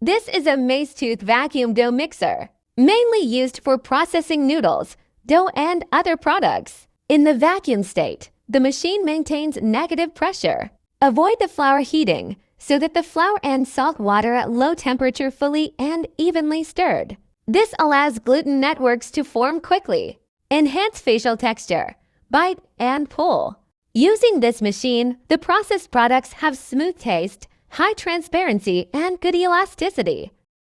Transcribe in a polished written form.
This is a Macetooth vacuum dough mixer, mainly used for processing noodles, dough, and other products. In the vacuum state, the machine maintains negative pressure. Avoid the flour heating so that the flour and salt water at low temperature fully and evenly stirred. This allows gluten networks to form quickly. Enhance facial texture, bite, and pull. Using this machine, the processed products have smooth taste, high transparency, and good elasticity.